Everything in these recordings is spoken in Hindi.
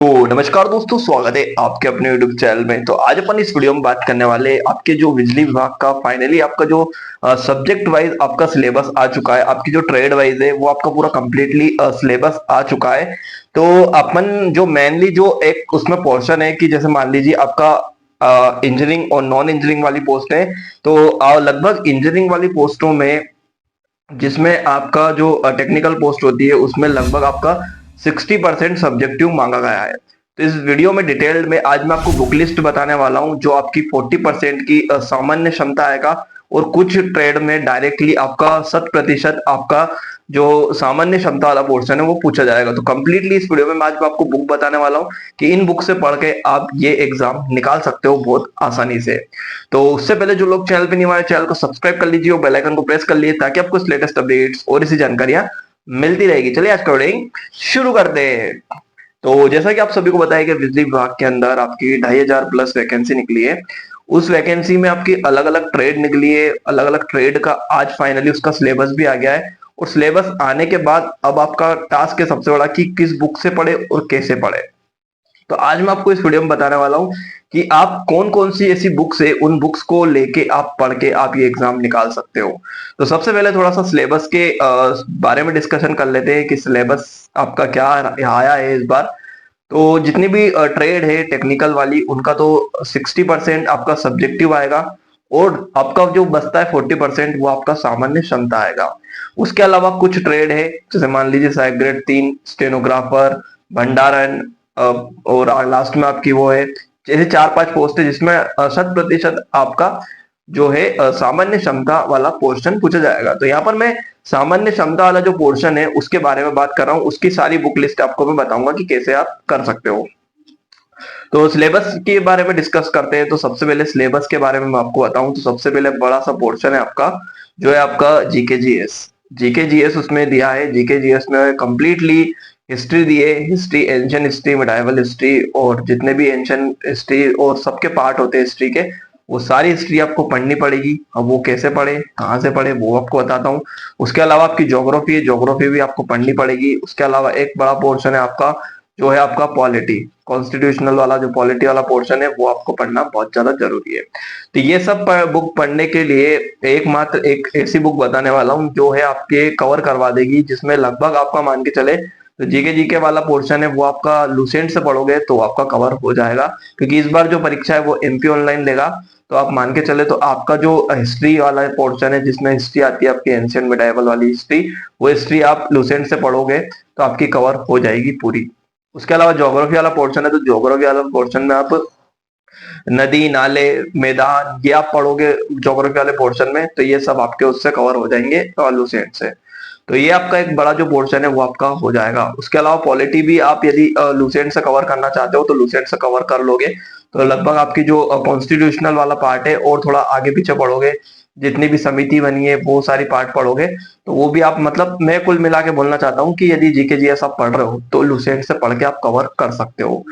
तो नमस्कार दोस्तों, स्वागत है आपके अपने यूट्यूब चैनल में। तो आज अपन इस वीडियो में बात करने वाले आपके जो बिजली विभाग का फाइनली आपका जो सब्जेक्ट वाइज आपका सिलेबस आ चुका है। आपकी जो ट्रेड वाइज है वो आपका पूरा कंप्लीटली सिलेबस आ चुका है। तो अपन जो मेनली जो एक उसमें पोर्शन है कि जैसे मान लीजिए आपका इंजीनियरिंग और नॉन इंजीनियरिंग वाली पोस्ट है। तो लगभग इंजीनियरिंग वाली पोस्टों में जिसमें आपका जो टेक्निकल पोस्ट होती है उसमें लगभग आपका 60% सब्जेक्टिव मांगा गया है। तो इस वीडियो में डिटेल्ड में आज मैं आपको बुक लिस्ट बताने वाला हूं जो आपकी 40% की सामान्य क्षमता आएगा और कुछ ट्रेड में डायरेक्टली आपका 100% आपका जो सामान्य क्षमता वाला पोर्शन है वो पूछा जाएगा। तो कंप्लीटली इस वीडियो में मैं आज मैं आपको बुक बताने वाला हूं कि इन बुक से पढ़ के आप ये एग्जाम निकाल सकते हो बहुत आसानी से। तो उससे पहले जो लोग चैनल पे नहीं हमारे चैनल को सब्सक्राइब कर लीजिए और बेल आइकन को प्रेस कर लीजिए ताकि आपको लेटेस्ट अपडेट्स और इसी जानकारियां मिलती रहेगी। चलिए आज का वीडियो शुरू करते हैं। तो जैसा कि आप सभी को बताया कि बिजली विभाग के अंदर आपकी 2500 प्लस वैकेंसी निकली है। उस वैकेंसी में आपकी अलग अलग ट्रेड निकली है। अलग अलग ट्रेड का आज फाइनली उसका सिलेबस भी आ गया है और सिलेबस आने के बाद अब आपका टास्क है सबसे बड़ा कि किस बुक से पढ़े और कैसे पढ़े। तो आज मैं आपको इस वीडियो में बताने वाला हूं कि आप कौन कौन सी ऐसी बुक्स है उन बुक्स को लेके आप पढ़ के आप ये एग्जाम निकाल सकते हो। तो सबसे पहले थोड़ा सा सिलेबस के बारे में डिस्कशन कर लेते हैं कि सिलेबस आपका क्या आया है इस बार। तो जितनी भी ट्रेड है टेक्निकल वाली उनका तो 60% आपका सब्जेक्टिव आएगा और आपका जो बचता है 40% वो आपका सामान्य क्षमता आएगा। उसके अलावा कुछ ट्रेड है जैसे मान लीजिए सहायक ग्रेड 3 स्टेनोग्राफर, भंडारण, और लास्ट में आपकी वो है जैसे 4-5 पोस्ट है जिसमें 100% आपका जो है सामान्य क्षमता वाला पोर्शन पूछा जाएगा। तो यहाँ पर मैं सामान्य क्षमता वाला जो पोर्शन है उसके बारे में बात कर रहा हूँ। उसकी सारी बुक लिस्ट आपको मैं बताऊंगा कि कैसे आप कर सकते हो। तो सिलेबस के बारे में डिस्कस करते हैं। तो सबसे पहले सिलेबस के बारे में मैं आपको बताऊं तो सबसे पहले बड़ा सा पोर्शन है आपका जो है आपका जीके जीएस। जीके जीएस उसमें दिया है। जीके जीएस में कंप्लीटली हिस्ट्री दी है। History, ancient history, medieval history और जितने भी एंशियंट हिस्ट्री और सबके पार्ट होते हैं हिस्ट्री के वो सारी हिस्ट्री आपको पढ़नी पड़ेगी। अब वो कैसे पढ़े, कहाँ से पढ़े वो आपको बताता हूँ। उसके अलावा आपकी ज्योग्राफी है, ज्योग्राफी भी आपको पढ़नी पड़ेगी। उसके अलावा एक बड़ा पोर्शन है आपका जो है आपका पॉलिटी, कॉन्स्टिट्यूशनल वाला जो पॉलिटी वाला पोर्शन है वो आपको पढ़ना बहुत ज्यादा जरूरी है। तो ये सब बुक पढ़ने के लिए एकमात्र एक ऐसी बुक बताने वाला हूँ जो है आपके कवर करवा देगी, जिसमें लगभग आपका मान के चले तो जीके जीके वाला पोर्शन है वो आपका लूसेंट से पढ़ोगे तो आपका कवर हो जाएगा। क्योंकि इस बार जो परीक्षा है वो एमपी ऑनलाइन लेगा। तो आप मान के चले तो आपका जो हिस्ट्री वाला पोर्शन है जिसमें हिस्ट्री आती है आपकी एंशियंट मिडाइवल वाली हिस्ट्री, वो हिस्ट्री आप लूसेंट से पढ़ोगे तो आपकी कवर हो जाएगी पूरी। उसके अलावा ज्योग्राफी वाला पोर्शन है तो ज्योग्राफी वाला पोर्शन में आप नदी, नाले, मैदान ये आप पढ़ोगे ज्योग्राफी वाले पोर्शन में तो ये सब आपके उससे कवर हो जाएंगे लूसेंट से। तो ये आपका एक बड़ा जो पोर्शन है वो आपका हो जाएगा। उसके अलावा पॉलिटी भी आप यदि लूसेंट से कवर करना चाहते हो तो लूसेंट से कवर कर लोगे तो लगभग आपकी जो कॉन्स्टिट्यूशनल वाला पार्ट है और थोड़ा आगे पीछे पढ़ोगे, जितनी भी समिति बनी है वो सारी पार्ट पढ़ोगे तो वो भी आप मतलब मैं कुल मिला के बोलना चाहता हूँ कि यदि जीके जीएस आप पढ़ रहे हो तो लूसेंट से पढ़ के आप कवर कर सकते हो।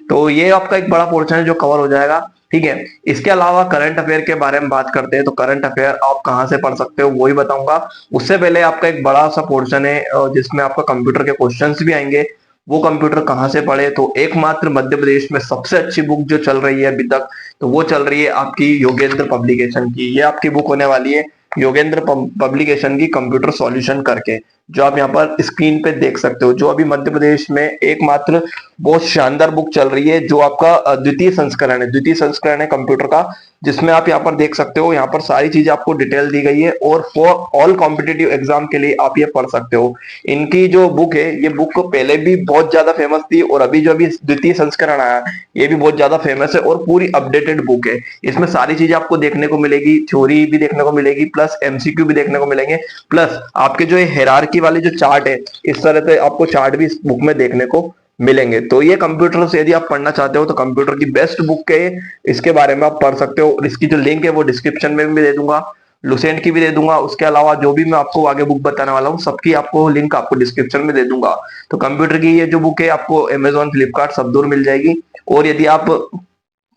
तो ये आपका एक बड़ा पोर्शन है जो कवर हो जाएगा। ठीक है। इसके अलावा करंट अफेयर के बारे में बात करते हैं तो करंट अफेयर आप कहाँ से पढ़ सकते हो वो ही बताऊंगा। उससे पहले आपका एक बड़ा सा पोर्शन है जिसमें आपका कंप्यूटर के क्वेश्चंस भी आएंगे। वो कंप्यूटर कहाँ से पढ़े तो एकमात्र मध्य प्रदेश में सबसे अच्छी बुक जो चल रही है अभी तक तो वो चल रही है आपकी योगेंद्र पब्लिकेशन की। ये आपकी बुक होने वाली है योगेंद्र पब्लिकेशन की कंप्यूटर सॉल्यूशन करके, जो आप यहाँ पर स्क्रीन पे देख सकते हो। जो अभी मध्य प्रदेश में एकमात्र बहुत शानदार बुक चल रही है जो आपका द्वितीय संस्करण है। द्वितीय संस्करण है कंप्यूटर का जिसमें आप यहाँ पर देख सकते हो। यहाँ पर सारी चीजें आपको डिटेल दी गई है और फॉर ऑल कॉम्पिटेटिव एग्जाम के लिए आप ये पढ़ सकते हो। इनकी जो बुक है ये बुक पहले भी बहुत ज्यादा फेमस थी और अभी जो अभी द्वितीय संस्करण आया ये भी बहुत ज्यादा फेमस है और पूरी अपडेटेड बुक है। इसमें सारी चीजें आपको देखने को मिलेगी, थ्योरी भी देखने को मिलेगी प्लस एमसीक्यू भी देखने को मिलेंगे प्लस आपके जो हायरार्की वाले जो चार्ट है इस तरह से आपको चार्ट भी इस बुक में देखने को मिलेंगे। तो ये कंप्यूटर से यदि आप पढ़ना चाहते हो तो कंप्यूटर की बेस्ट बुक है, इसके बारे में आप पढ़ सकते हो और इसकी जो लिंक है वो डिस्क्रिप्शन में भी दे दूंगा, लुसेंट की भी दे दूंगा। उसके अलावा जो भी मैं आपको आगे बुक बताने वाला हूँ सबकी आपको लिंक आपको डिस्क्रिप्शन में दे दूंगा। तो कंप्यूटर की ये जो बुक है आपको अमेजोन, फ्लिपकार्ट सब दूर मिल जाएगी। और यदि आप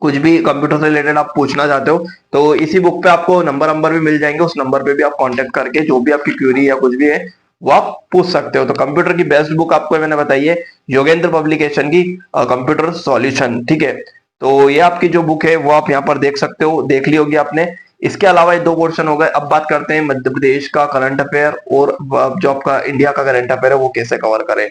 कुछ भी कंप्यूटर से रिलेटेड आप पूछना चाहते हो तो इसी बुक पे आपको नंबर भी मिल जाएंगे, उस नंबर पे भी आप कांटेक्ट करके जो भी आपकी क्वेरी या कुछ भी है वो आप पूछ सकते हो। तो कंप्यूटर की बेस्ट बुक आपको मैंने बताई है योगेंद्र पब्लिकेशन की कंप्यूटर सॉल्यूशन, ठीक है। तो ये आपकी जो बुक है वो आप यहाँ पर देख सकते हो, देख ली होगी आपने। इसके अलावा ये दो क्वेश्चन हो गए। अब बात करते हैं मध्य प्रदेश का करंट अफेयर और जो आपका इंडिया का करंट अफेयर है वो कैसे कवर करें।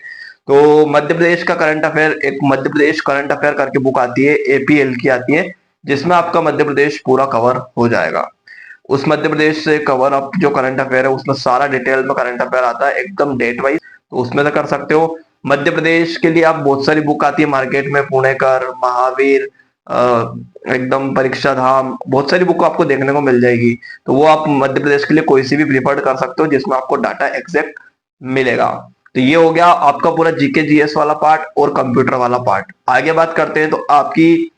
तो मध्य प्रदेश का करंट अफेयर, एक मध्य प्रदेश करंट अफेयर करके बुक आती है, एपीएल की आती है, जिसमें आपका मध्य प्रदेश पूरा कवर हो जाएगा। उस मध्य प्रदेश से कवर अप जो करंट अफेयर है उसमें सारा डिटेल में करंट अफेयर आता है एकदम डेट वाइज, तो उसमें से कर सकते हो। मध्य प्रदेश के लिए आप बहुत सारी बुक आती है मार्केट में, पुणेकर, महावीर, एकदम परीक्षा धाम, बहुत सारी बुक आपको देखने को मिल जाएगी। तो वो आप मध्य प्रदेश के लिए कोई सी भी प्रिफर्ड कर सकते हो जिसमें आपको डाटा एग्जैक्ट मिलेगा। तो ये हो गया आपका पूरा जीके जीएस वाला पार्ट और कंप्यूटर वाला पार्ट। आगे बात करते हैं तो आपकी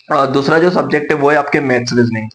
दूसरा जो सब्जेक्ट है वो है आपके मैथ्स रीजनिंग।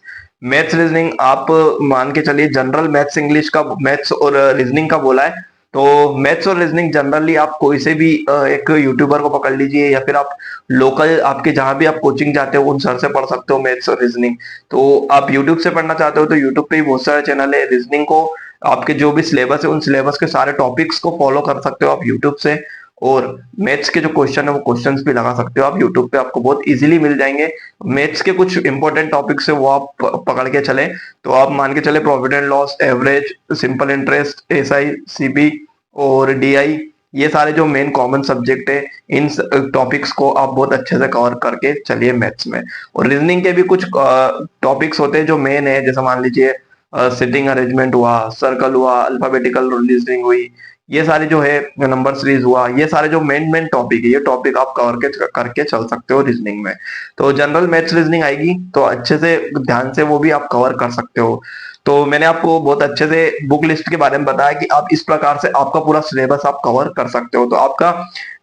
मैथ्स रीजनिंग आप मान के चलिए जनरल मैथ्स, इंग्लिश का मैथ्स और रीजनिंग का बोला है। तो मैथ्स और रीजनिंग जनरली आप कोई से भी एक यूट्यूबर को पकड़ लीजिए या फिर आप लोकल आपके जहां भी आप कोचिंग जाते हो उन सर से पढ़ सकते हो मैथ्स और रीजनिंग। तो आप यूट्यूब से पढ़ना चाहते हो तो यूट्यूब पे ही बहुत सारे चैनल है। रीजनिंग को आपके जो भी सिलेबस है उन सिलेबस के सारे टॉपिक्स को फॉलो कर सकते हो आप यूट्यूब से। और मैथ्स के जो क्वेश्चन है वो क्वेश्चंस भी लगा सकते हो आप यूट्यूब पे, आपको बहुत इजीली मिल जाएंगे। मैथ्स के कुछ इंपॉर्टेंट टॉपिक्स है वो आप पकड़ के चले तो आप मान के चले profit and loss, average, simple interest, SI, CB और डीआई, ये सारे जो मेन कॉमन सब्जेक्ट है इन टॉपिक्स को आप बहुत अच्छे से कवर करके चलिए मैथ्स में। और रीजनिंग के भी कुछ टॉपिक्स होते हैं जो मेन है, जैसे मान लीजिए सिटिंग अरेंजमेंट हुआ, सर्कल हुआ, अल्फाबेटिकल रीजनिंग हुई, ये सारे जो है नंबर सीरीज हुआ, ये सारे जो मेन मेन टॉपिक है ये टॉपिक आप कवर के करके चल सकते हो रीजनिंग में। तो जनरल मैथ्स रीजनिंग आएगी तो अच्छे से ध्यान से वो भी आप कवर कर सकते हो। तो मैंने आपको बहुत अच्छे से बुक लिस्ट के बारे में बताया कि आप इस प्रकार से आपका पूरा सिलेबस आप कवर कर सकते हो। तो आपका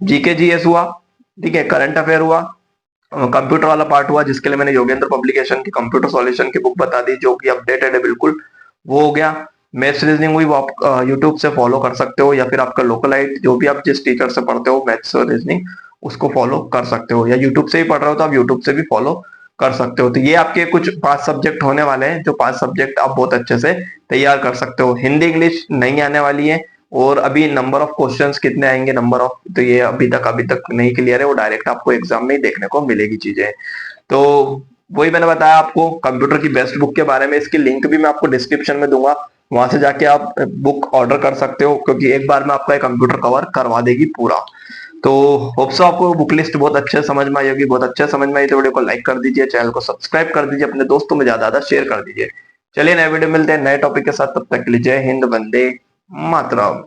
जीके जीएस हुआ, ठीक है, करंट अफेयर हुआ, कंप्यूटर वाला पार्ट हुआ जिसके लिए मैंने योगेंद्र पब्लिकेशन की कंप्यूटर सॉल्यूशन की बुक बता दी जो कि अपडेटेड है बिल्कुल, वो हो गया। मैथ्स रीजनिंग हुई वो आप यूट्यूब से फॉलो कर सकते हो या फिर आपका लोकलाइट जो भी आप जिस टीचर से पढ़ते हो मैथ्स और रीजनिंग उसको फॉलो कर सकते हो, या यूट्यूब से ही पढ़ रहे हो तो आप यूट्यूब से भी फॉलो कर सकते हो। तो ये आपके कुछ 5 सब्जेक्ट होने वाले हैं जो 5 सब्जेक्ट आप बहुत अच्छे से तैयार कर सकते हो। हिंदी इंग्लिश नहीं आने वाली है, और अभी नंबर ऑफ क्वेश्चंस कितने आएंगे, नंबर ऑफ, तो ये अभी तक नहीं क्लियर है, वो डायरेक्ट आपको एग्जाम में ही देखने को मिलेगी चीजें। तो वही मैंने बताया आपको कंप्यूटर की बेस्ट बुक के बारे में, इसकी लिंक भी मैं आपको डिस्क्रिप्शन में दूंगा, वहां से जाके आप बुक ऑर्डर कर सकते हो क्योंकि एक बार में आपका कंप्यूटर कवर करवा देगी पूरा। तो होप्स आपको बुक लिस्ट बहुत अच्छे समझ में आई होगी। बहुत अच्छे समझ में आई तो वीडियो को लाइक कर दीजिए, चैनल को सब्सक्राइब कर दीजिए, अपने दोस्तों में ज्यादा ज्यादा शेयर कर दीजिए। चलिए नए वीडियो मिलते हैं नए टॉपिक के साथ, तब तक के लिए जय हिंद, वंदे मातरम।